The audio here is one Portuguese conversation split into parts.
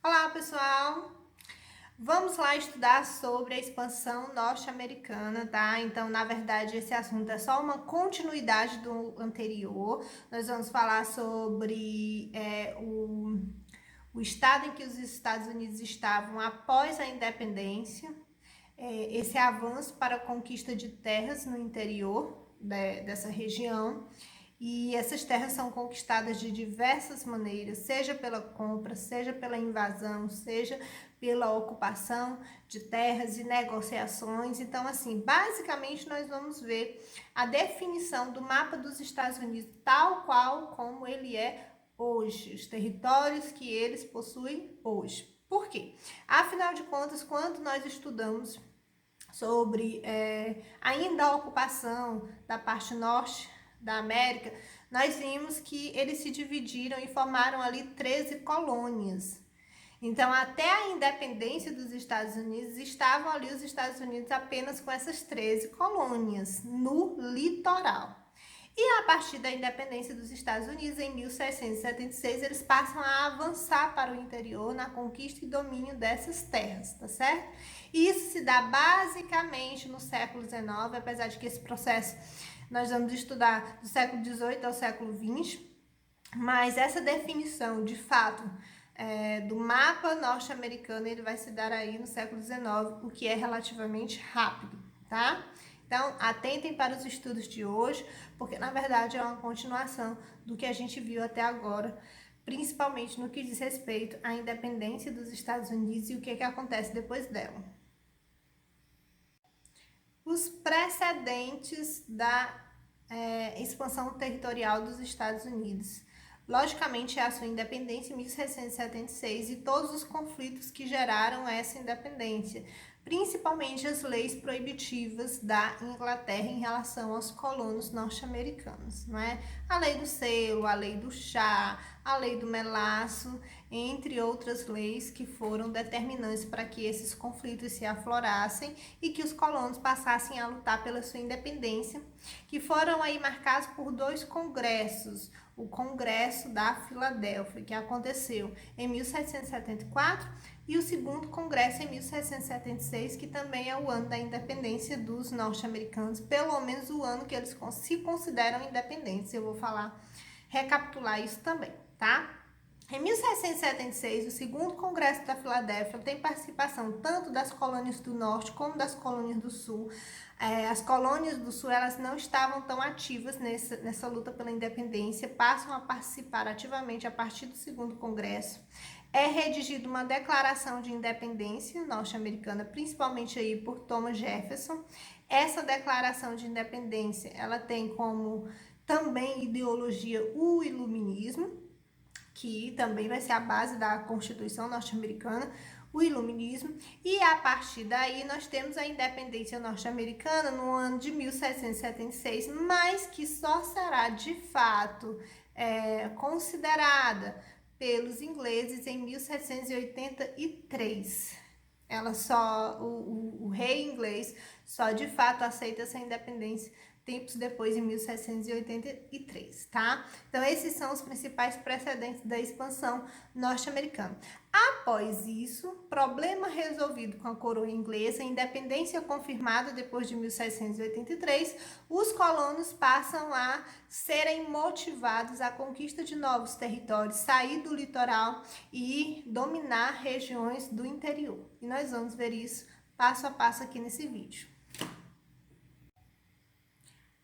Olá, pessoal! Vamos lá estudar sobre a expansão norte-americana, tá? Então, na verdade, esse assunto é só uma continuidade do anterior. Nós vamos falar sobre o estado em que os Estados Unidos estavam após a independência, esse avanço para a conquista de terras no interior dessa região. E essas terras são conquistadas de diversas maneiras, seja pela compra, seja pela invasão, seja pela ocupação de terras e negociações. Então, assim, basicamente nós vamos ver a definição do mapa dos Estados Unidos tal qual como ele é hoje, os territórios que eles possuem hoje. Por quê? Afinal de contas, quando nós estudamos sobre ainda a ocupação da parte norte da América, nós vimos que eles se dividiram e formaram ali 13 colônias. Então, até a independência dos Estados Unidos, estavam ali os Estados Unidos apenas com essas 13 colônias no litoral. E a partir da independência dos Estados Unidos, em 1776, eles passam a avançar para o interior na conquista e domínio dessas terras, tá certo? E isso se dá basicamente no século XIX, apesar de que esse processo nós vamos estudar do século XVIII ao século XX, mas essa definição, de fato, do mapa norte-americano, ele vai se dar aí no século XIX, o que é relativamente rápido, tá? Então, atentem para os estudos de hoje, porque na verdade é uma continuação do que a gente viu até agora, principalmente no que diz respeito à independência dos Estados Unidos e o que acontece depois dela. Os precedentes da expansão territorial dos Estados Unidos. Logicamente, é a sua independência em 1776 e todos os conflitos que geraram essa independência, principalmente as leis proibitivas da Inglaterra em relação aos colonos norte-americanos, não é? A lei do selo, a lei do chá, a lei do melaço, entre outras leis que foram determinantes para que esses conflitos se aflorassem e que os colonos passassem a lutar pela sua independência, que foram aí marcados por dois congressos. O Congresso da Filadélfia, que aconteceu em 1774, e o segundo Congresso em 1776, que também é o ano da independência dos norte-americanos, pelo menos o ano que eles se consideram independentes. Eu vou recapitular isso também, tá? Em 1776, o segundo Congresso da Filadélfia tem participação tanto das colônias do Norte como das colônias do Sul. As colônias do Sul, elas não estavam tão ativas nessa luta pela independência, passam a participar ativamente a partir do segundo Congresso. É redigida uma declaração de independência norte-americana, principalmente aí por Thomas Jefferson. Essa declaração de independência, ela tem como também ideologia o iluminismo, que também vai ser a base da Constituição norte-americana, o iluminismo, e a partir daí nós temos a independência norte-americana no ano de 1776, mas que só será de fato considerada pelos ingleses em 1783. O rei inglês só de fato aceita essa independência tempos depois, em 1783, tá? Então, esses são os principais precedentes da expansão norte-americana. Após isso, problema resolvido com a coroa inglesa, independência confirmada depois de 1783, os colonos passam a serem motivados à conquista de novos territórios, sair do litoral e dominar regiões do interior. E nós vamos ver isso passo a passo aqui nesse vídeo.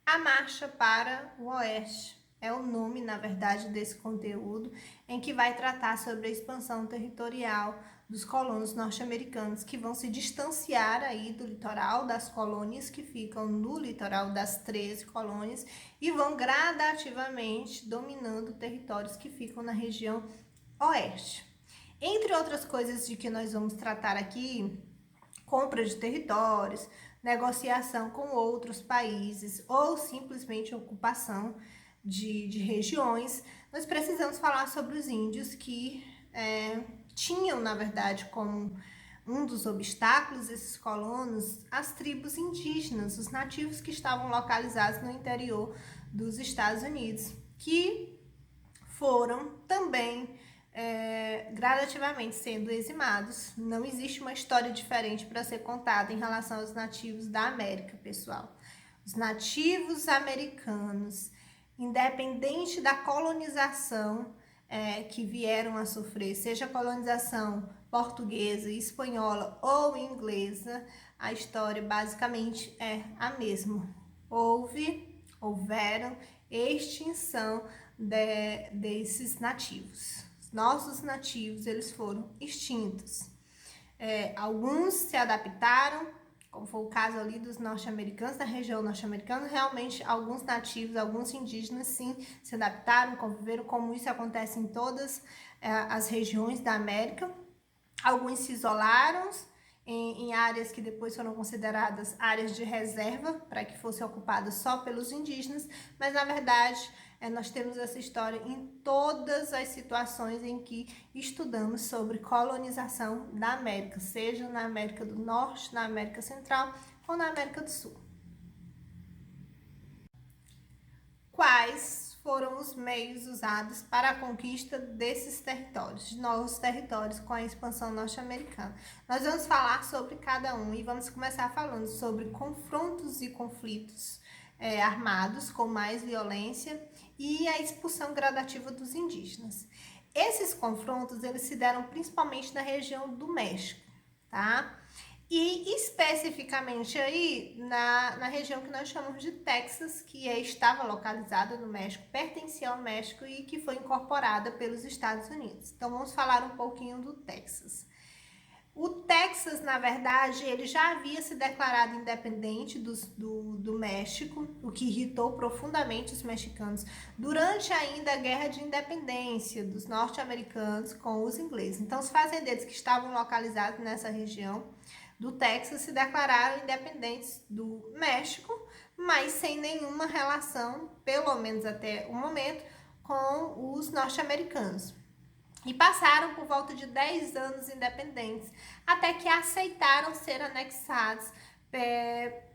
A Marcha para o Oeste é o nome, na verdade, desse conteúdo, em que vai tratar sobre a expansão territorial dos colonos norte-americanos, que vão se distanciar aí do litoral das colônias que ficam no litoral das 13 colônias e vão gradativamente dominando territórios que ficam na região oeste. Entre outras coisas de que nós vamos tratar aqui, compra de territórios, negociação com outros países ou simplesmente ocupação de regiões, nós precisamos falar sobre os índios que tinham, na verdade, como um dos obstáculos desses colonos, as tribos indígenas, os nativos que estavam localizados no interior dos Estados Unidos, que foram também gradativamente sendo eximados. Não existe uma história diferente para ser contada em relação aos nativos da América, pessoal. Os nativos americanos, independente da colonização que vieram a sofrer, seja a colonização portuguesa, espanhola ou inglesa, a história basicamente é a mesma. Houveram extinção desses nativos. Nossos nativos, eles foram extintos. Alguns se adaptaram, como foi o caso ali dos norte-americanos, da região norte-americana. Realmente, alguns nativos, alguns indígenas, sim, se adaptaram, conviveram, como isso acontece em todas as regiões da América. Alguns se isolaram em áreas que depois foram consideradas áreas de reserva, para que fossem ocupadas só pelos indígenas, mas na verdade nós temos essa história em todas as situações em que estudamos sobre colonização da América, seja na América do Norte, na América Central ou na América do Sul. Quais foram os meios usados para a conquista desses territórios, de novos territórios com a expansão norte-americana? Nós vamos falar sobre cada um e vamos começar falando sobre confrontos e conflitos armados com mais violência e a expulsão gradativa dos indígenas. Esses confrontos, eles se deram principalmente na região do México, tá? E especificamente aí na região que nós chamamos de Texas, que estava localizada no México, pertencia ao México e que foi incorporada pelos Estados Unidos. Então vamos falar um pouquinho do Texas. O Texas, na verdade, ele já havia se declarado independente do México, o que irritou profundamente os mexicanos durante ainda a Guerra de Independência dos norte-americanos com os ingleses. Então, os fazendeiros que estavam localizados nessa região do Texas se declararam independentes do México, mas sem nenhuma relação, pelo menos até o momento, com os norte-americanos. E passaram por volta de 10 anos independentes, até que aceitaram ser anexados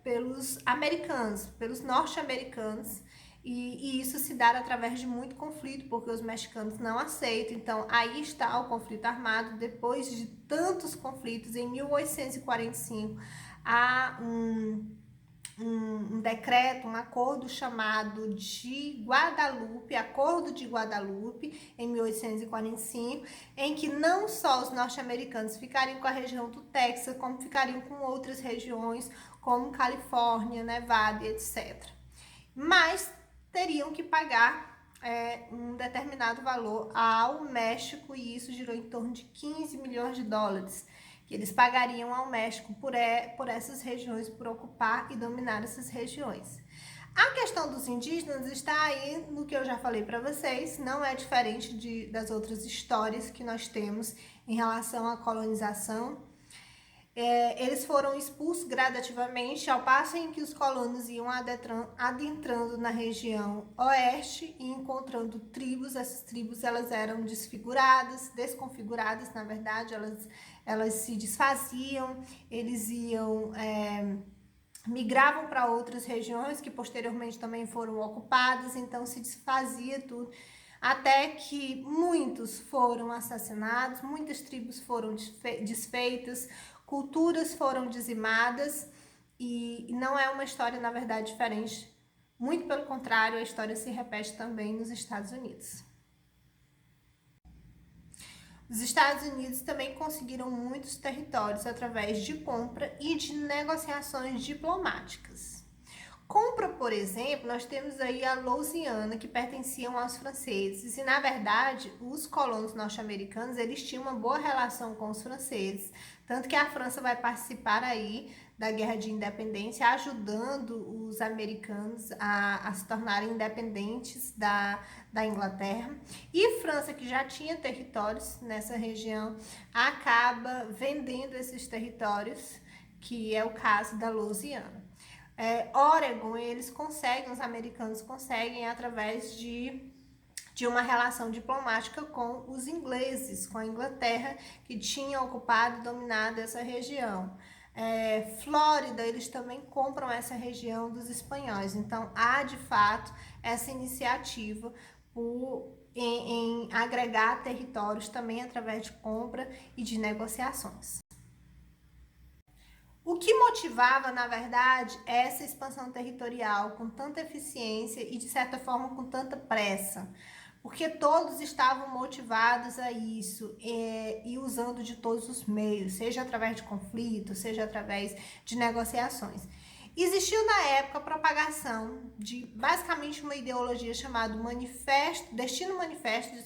pelos americanos, pelos norte-americanos, e isso se dá através de muito conflito, porque os mexicanos não aceitam. Então, aí está o conflito armado. Depois de tantos conflitos, em 1845, há um decreto, um acordo chamado de Guadalupe, Acordo de Guadalupe, em 1845, em que não só os norte-americanos ficariam com a região do Texas, como ficariam com outras regiões, como Califórnia, Nevada, etc. Mas teriam que pagar um determinado valor ao México, e isso girou em torno de 15 milhões de dólares, que eles pagariam ao México por essas regiões, por ocupar e dominar essas regiões. A questão dos indígenas está aí no que eu já falei para vocês, não é diferente das outras histórias que nós temos em relação à colonização. Eles foram expulsos gradativamente, ao passo em que os colonos iam adentrando na região oeste e encontrando tribos. Essas tribos, elas eram desconfiguradas, na verdade, elas se desfaziam, eles migravam para outras regiões que posteriormente também foram ocupadas, então se desfazia tudo, até que muitos foram assassinados, muitas tribos foram desfeitas, culturas foram dizimadas, e não é uma história, na verdade, diferente. Muito pelo contrário, a história se repete também nos Estados Unidos. Os Estados Unidos também conseguiram muitos territórios através de compra e de negociações diplomáticas. Compra, por exemplo, nós temos aí a Louisiana, que pertenciam aos franceses, e na verdade os colonos norte-americanos, eles tinham uma boa relação com os franceses, tanto que a França vai participar aí da Guerra de Independência, ajudando os americanos a se tornarem independentes da Inglaterra. E França, que já tinha territórios nessa região, acaba vendendo esses territórios, que é o caso da Louisiana. Oregon, os americanos conseguem através de uma relação diplomática com os ingleses, com a Inglaterra, que tinha ocupado e dominado essa região. Flórida, eles também compram essa região dos espanhóis. Então, há de fato essa iniciativa em agregar territórios também através de compra e de negociações. O que motivava, na verdade, essa expansão territorial com tanta eficiência e, de certa forma, com tanta pressa? Porque todos estavam motivados a isso e usando de todos os meios, seja através de conflitos, seja através de negociações. Existiu na época a propagação de basicamente uma ideologia chamada Destino Manifesto,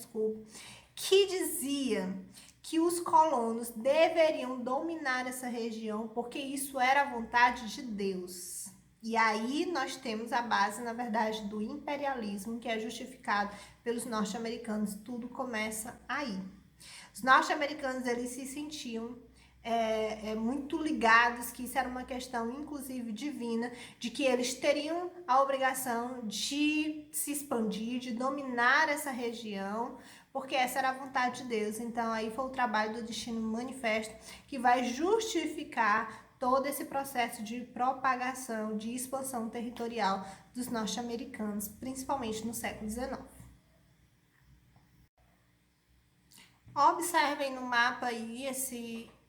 que dizia que os colonos deveriam dominar essa região porque isso era a vontade de Deus. E aí nós temos a base, na verdade, do imperialismo, que é justificado pelos norte-americanos. Tudo começa aí. Os norte-americanos, eles se sentiam muito ligados, que isso era uma questão, inclusive, divina, de que eles teriam a obrigação de se expandir, de dominar essa região, porque essa era a vontade de Deus. Então, aí foi o trabalho do Destino Manifesto que vai justificar todo esse processo de propagação, de expansão territorial dos norte-americanos, principalmente no século XIX. Observem no mapa aí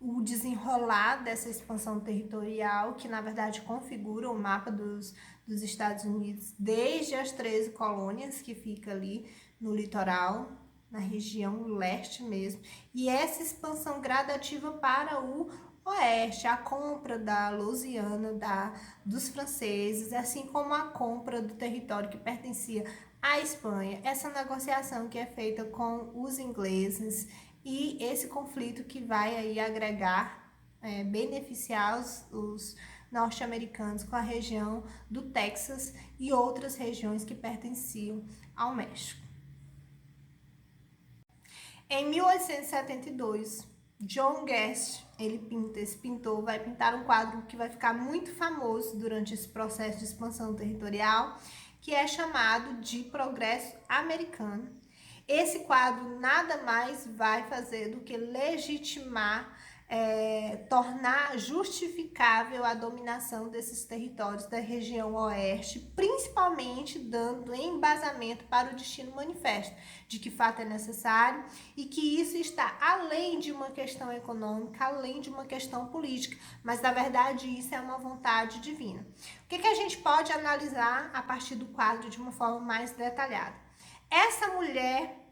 o desenrolar dessa expansão territorial, que na verdade configura o mapa dos Estados Unidos, desde as 13 colônias que fica ali no litoral, na região leste mesmo, e essa expansão gradativa para o oeste, a compra da Louisiana dos franceses, assim como a compra do território que pertencia à Espanha, essa negociação que é feita com os ingleses e esse conflito que vai aí agregar, beneficiar os norte-americanos com a região do Texas e outras regiões que pertenciam ao México. Em 1872, John Guest, esse pintor, vai pintar um quadro que vai ficar muito famoso durante esse processo de expansão territorial, que é chamado de Progresso Americano. Esse quadro nada mais vai fazer do que legitimar, tornar justificável a dominação desses territórios da região oeste, principalmente dando embasamento para o Destino Manifesto, de que fato é necessário e que isso está além de uma questão econômica, além de uma questão política, mas na verdade isso é uma vontade divina. O que a gente pode analisar a partir do quadro de uma forma mais detalhada? Essa mulher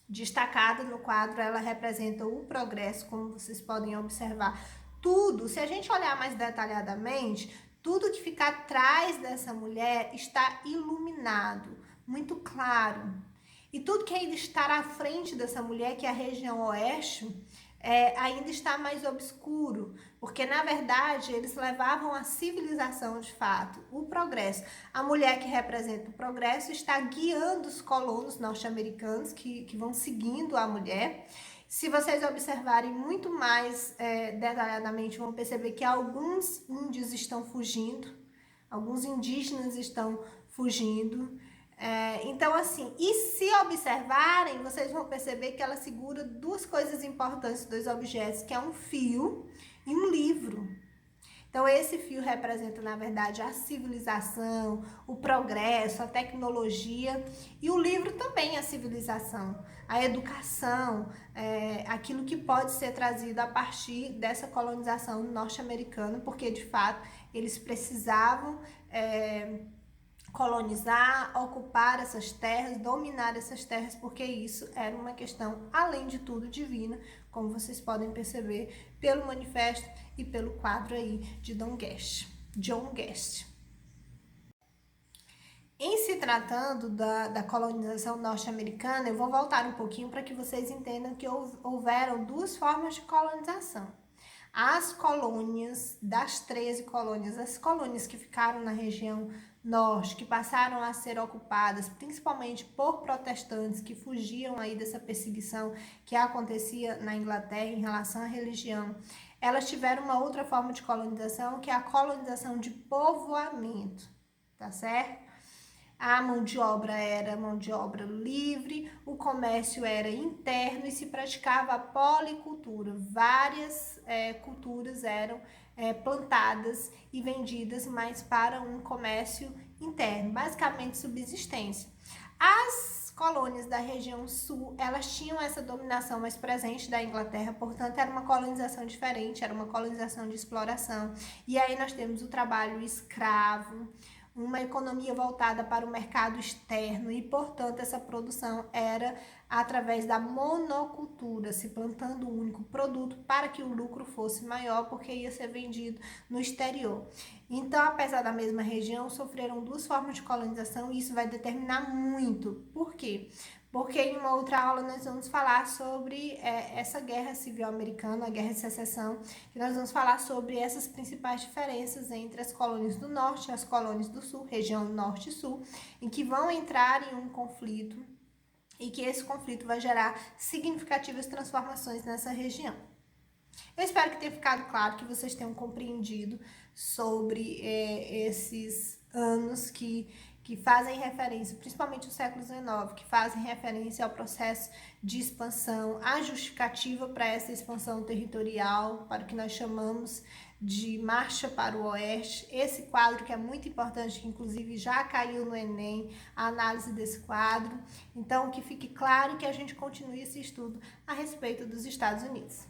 destacada no quadro, ela representa o progresso, como vocês podem observar. Tudo, se a gente olhar mais detalhadamente, tudo que fica atrás dessa mulher está iluminado, muito claro. E tudo que ainda está à frente dessa mulher, que é a região oeste, ainda está mais obscuro, porque na verdade eles levavam a civilização de fato, o progresso. A mulher que representa o progresso está guiando os colonos norte-americanos que vão seguindo a mulher. Se vocês observarem muito mais detalhadamente, vão perceber que alguns índios estão fugindo, alguns indígenas estão fugindo. Então, assim, e se observarem, vocês vão perceber que ela segura duas coisas importantes, dois objetos, que é um fio e um livro. Então, esse fio representa, na verdade, a civilização, o progresso, a tecnologia, e o livro também a civilização, a educação, aquilo que pode ser trazido a partir dessa colonização norte-americana, porque, de fato, eles precisavam colonizar, ocupar essas terras, dominar essas terras, porque isso era uma questão, além de tudo, divina, como vocês podem perceber pelo manifesto e pelo quadro aí de John Guest. Em se tratando da colonização norte-americana, eu vou voltar um pouquinho para que vocês entendam que houveram duas formas de colonização. As colônias, das 13 colônias, as colônias que ficaram na região norte, que passaram a ser ocupadas principalmente por protestantes que fugiam aí dessa perseguição que acontecia na Inglaterra em relação à religião, elas tiveram uma outra forma de colonização, que é a colonização de povoamento, tá certo? A mão de obra era mão de obra livre, o comércio era interno e se praticava a policultura. Várias culturas eram plantadas e vendidas, mas para um comércio interno, basicamente subsistência. As colônias da região sul, elas tinham essa dominação mais presente da Inglaterra, portanto era uma colonização diferente, era uma colonização de exploração. E aí nós temos o trabalho escravo, uma economia voltada para o mercado externo e, portanto, essa produção era através da monocultura, se plantando um único produto para que o lucro fosse maior, porque ia ser vendido no exterior. Então, apesar da mesma região, sofreram duas formas de colonização e isso vai determinar muito. Por quê? Porque em uma outra aula nós vamos falar sobre essa guerra civil americana, a guerra de secessão, que nós vamos falar sobre essas principais diferenças entre as colônias do norte e as colônias do sul, região norte e sul, em que vão entrar em um conflito e que esse conflito vai gerar significativas transformações nessa região. Eu espero que tenha ficado claro, que vocês tenham compreendido sobre esses anos que fazem referência, principalmente o século XIX, que fazem referência ao processo de expansão, a justificativa para essa expansão territorial, para o que nós chamamos de marcha para o oeste. Esse quadro que é muito importante, que inclusive já caiu no Enem, a análise desse quadro. Então, que fique claro que a gente continue esse estudo a respeito dos Estados Unidos.